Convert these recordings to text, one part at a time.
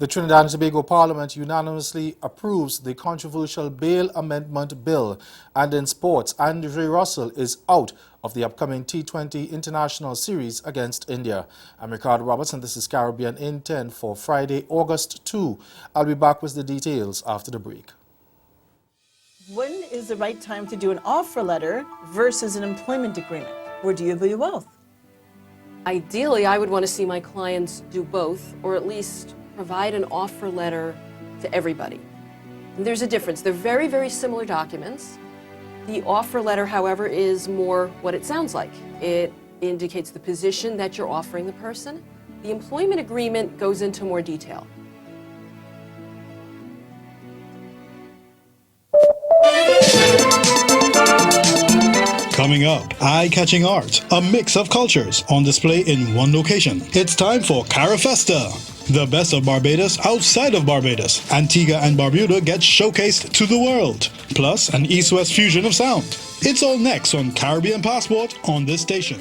The Trinidad and Tobago Parliament unanimously approves the controversial bail amendment bill. And in sports, Andre Russell is out of the upcoming T20 International Series against India. I'm Ricardo Roberts and this is Caribbean in 10 for Friday, August 2. I'll be back with the details after the break. When is the right time to do an offer letter versus an employment agreement? Or do you do both? Ideally, I would want to see my clients do both, or at least provide an offer letter to everybody. And there's a difference. They're very, very similar documents. The offer letter, however, is more what it sounds like. It indicates the position that you're offering the person. The employment agreement goes into more detail. Coming up, eye-catching art, a mix of cultures on display in one location. It's time for CariFesta. The best of Barbados outside of Barbados. Antigua and Barbuda get showcased to the world. Plus, an East-West fusion of sound. It's all next on Caribbean Passport on this station.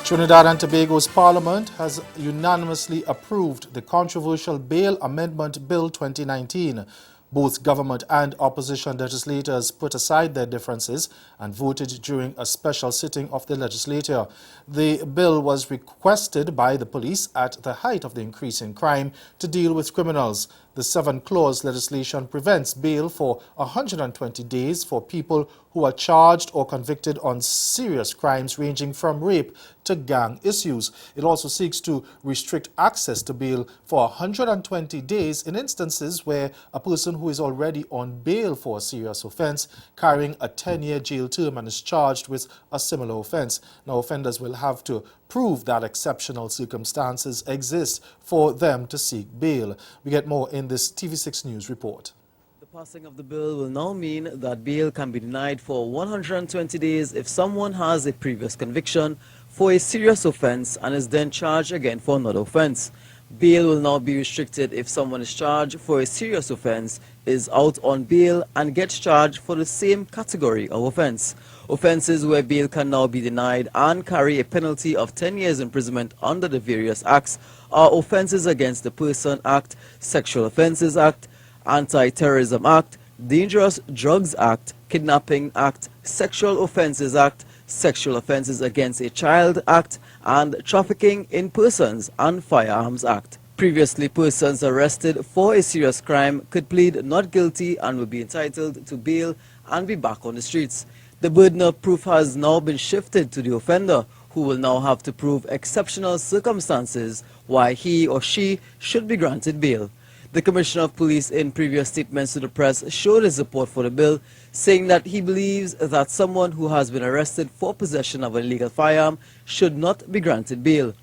Trinidad and Tobago's Parliament has unanimously approved the controversial Bail Amendment Bill 2019. Both government and opposition legislators put aside their differences and voted during a special sitting of the legislature. The bill was requested by the police at the height of the increase in crime to deal with criminals. The 7-clause legislation prevents bail for 120 days for people who are charged or convicted on serious crimes ranging from rape to gang issues. It also seeks to restrict access to bail for 120 days in instances where a person who is already on bail for a serious offense carrying a 10-year jail term and is charged with a similar offense. Now, offenders will have to prove that exceptional circumstances exist for them to seek bail. We get more in this TV6 News report. The passing of the bill will now mean that bail can be denied for 120 days if someone has a previous conviction for a serious offense and is then charged again for another offense. Bail will now be restricted if someone is charged for a serious offense, is out on bail and gets charged for the same category of offense. Offenses where bail can now be denied and carry a penalty of 10 years imprisonment under the various acts are Offenses Against the Person Act, Sexual Offences Act, Anti-Terrorism Act, Dangerous Drugs Act, Kidnapping Act, Sexual Offences Act, Sexual Offences Against a Child Act, and Trafficking in Persons and Firearms Act. Previously, persons arrested for a serious crime could plead not guilty and would be entitled to bail and be back on the streets. The burden of proof has now been shifted to the offender, who will now have to prove exceptional circumstances why he or she should be granted bail. The Commissioner of Police in previous statements to the press showed his support for the bill, saying that he believes that someone who has been arrested for possession of an illegal firearm should not be granted bail.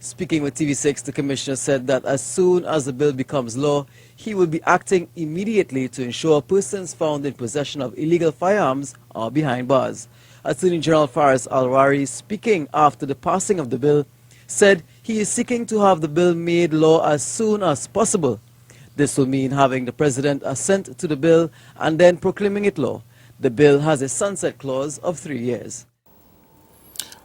Speaking with TV6, the Commissioner said that as soon as the bill becomes law, he will be acting immediately to ensure persons found in possession of illegal firearms are behind bars. Attorney General Faris Alwari, speaking after the passing of the bill, said he is seeking to have the bill made law as soon as possible. This will mean having the President assent to the bill and then proclaiming it law. The bill has a sunset clause of 3 years.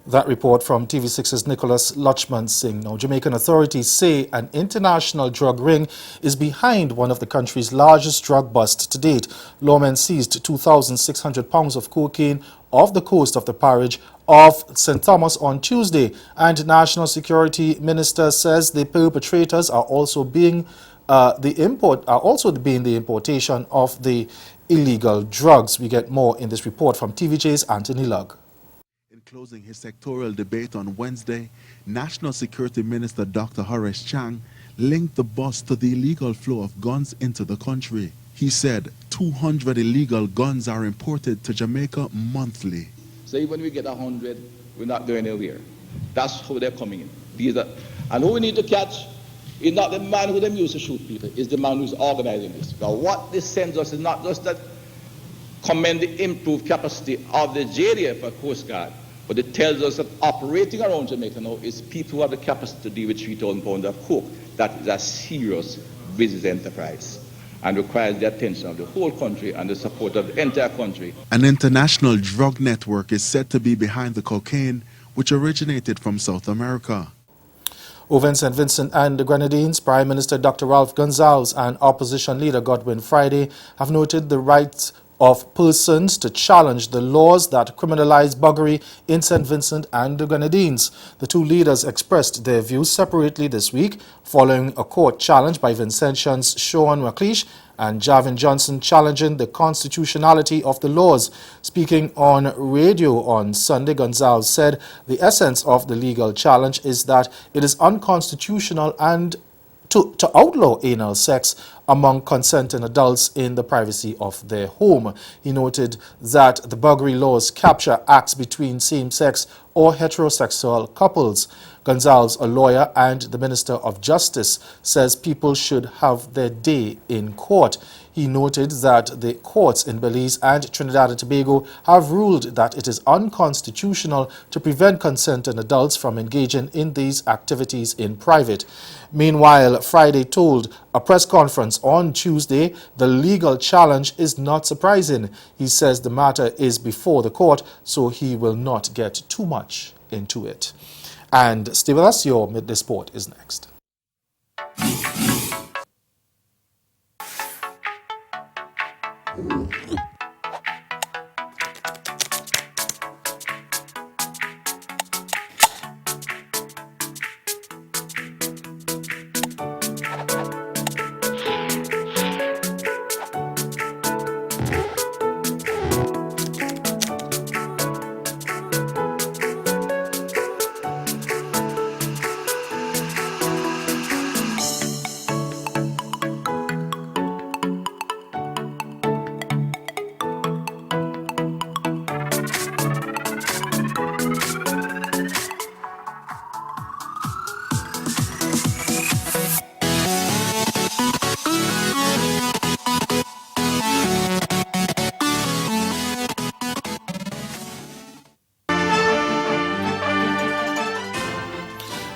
That report from TV6's Nicholas Lutchman Singh. Now, Jamaican authorities say an international drug ring is behind one of the country's largest drug busts to date. Lawmen seized 2,600 pounds of cocaine off the coast of the parish of St. Thomas on Tuesday. And National Security Minister says the perpetrators are also being the importation of the illegal drugs. We get more in this report from TVJ's Anthony Lugg. In closing his sectorial debate on Wednesday, National Security Minister Dr. Horace Chang linked the bust to the illegal flow of guns into the country. He said 200 illegal guns are imported to Jamaica monthly. So even when we get 100, we're not going anywhere. That's how they're coming in. And who we need to catch is not the man who them used to shoot people, it's the man who's organizing this. Now what this sends us is not just that commend the improved capacity of the JDF for Coast Guard, but it tells us that operating around Jamaica now is people who have the capacity to deal with 3,000 pounds of coke. That is a serious business enterprise. and requires the attention of the whole country and the support of the entire country. An international drug network is said to be behind the cocaine, which originated from South America. Over in St. Vincent and the Grenadines, Prime Minister Dr. Ralph Gonsalves and Opposition Leader Godwin Friday have noted the right of persons to challenge the laws that criminalize buggery in St. Vincent and the Grenadines. The two leaders expressed their views separately this week following a court challenge by Vincentians Sean McLeish and Javin Johnson challenging the constitutionality of the laws. Speaking on radio on Sunday, Gonsalves said the essence of the legal challenge is that it is unconstitutional and to outlaw anal sex among consenting adults in the privacy of their home. He noted that the buggery laws capture acts between same-sex or heterosexual couples. Gonsalves, a lawyer and the Minister of Justice, says people should have their day in court. He noted that the courts in Belize and Trinidad and Tobago have ruled that it is unconstitutional to prevent consenting adults from engaging in these activities in private. Meanwhile, Friday told a press conference on Tuesday the legal challenge is not surprising. He says the matter is before the court, so he will not get too much into it. And stay with us, your Midday Sport is next.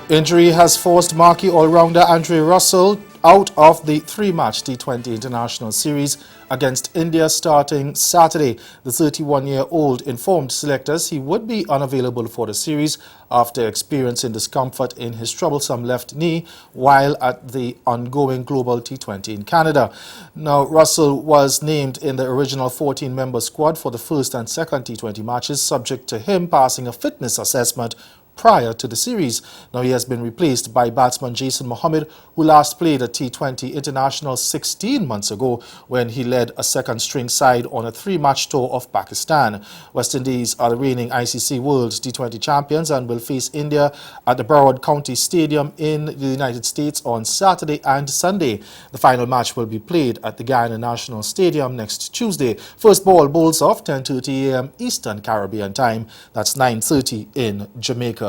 Injury has forced marquee all-rounder Andre Russell out of the three-match T20 International Series against India starting Saturday. The 31-year-old informed selectors he would be unavailable for the series after experiencing discomfort in his troublesome left knee while at the ongoing Global T20 in Canada. Now, Russell was named in the original 14-member squad for the first and second T20 matches, subject to him passing a fitness assessment prior to the series. Now he has been replaced by batsman Jason Mohammed, who last played a T20 International 16 months ago when he led a second-string side on a three-match tour of Pakistan. West Indies are the reigning ICC World T20 champions and will face India at the Broward County Stadium in the United States on Saturday and Sunday. The final match will be played at the Guyana National Stadium next Tuesday. First ball bowls off 10:30 a.m. Eastern Caribbean time. That's 9:30 in Jamaica.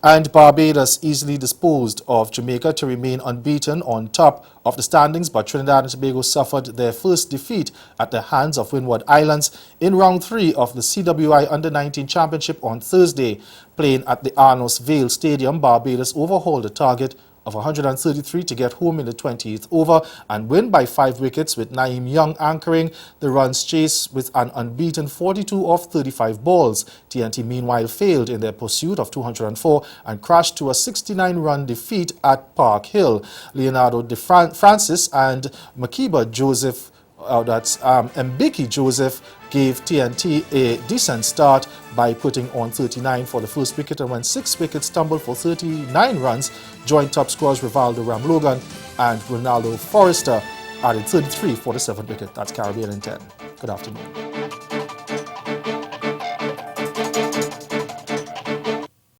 And Barbados easily disposed of Jamaica to remain unbeaten on top of the standings, but Trinidad and Tobago suffered their first defeat at the hands of Windward Islands in round 3 of the CWI Under-19 Championship on Thursday. Playing at the Arnos Vale Stadium, Barbados overhauled a target of 133 to get home in the 20th over and win by 5 wickets, with Naeem Young anchoring the runs chase with an unbeaten 42 off 35 balls. TNT meanwhile failed in their pursuit of 204 and crashed to a 69-run defeat at Park Hill. Leonardo Francis and Makiba Joseph Mbiki Joseph gave TNT a decent start by putting on 39 for the first wicket, and when 6 wickets tumbled for 39 runs, joint top scorers Rivaldo Ramlogan and Ronaldo Forrester added 33 for the 7th wicket. That's Caribbean in 10. Good afternoon.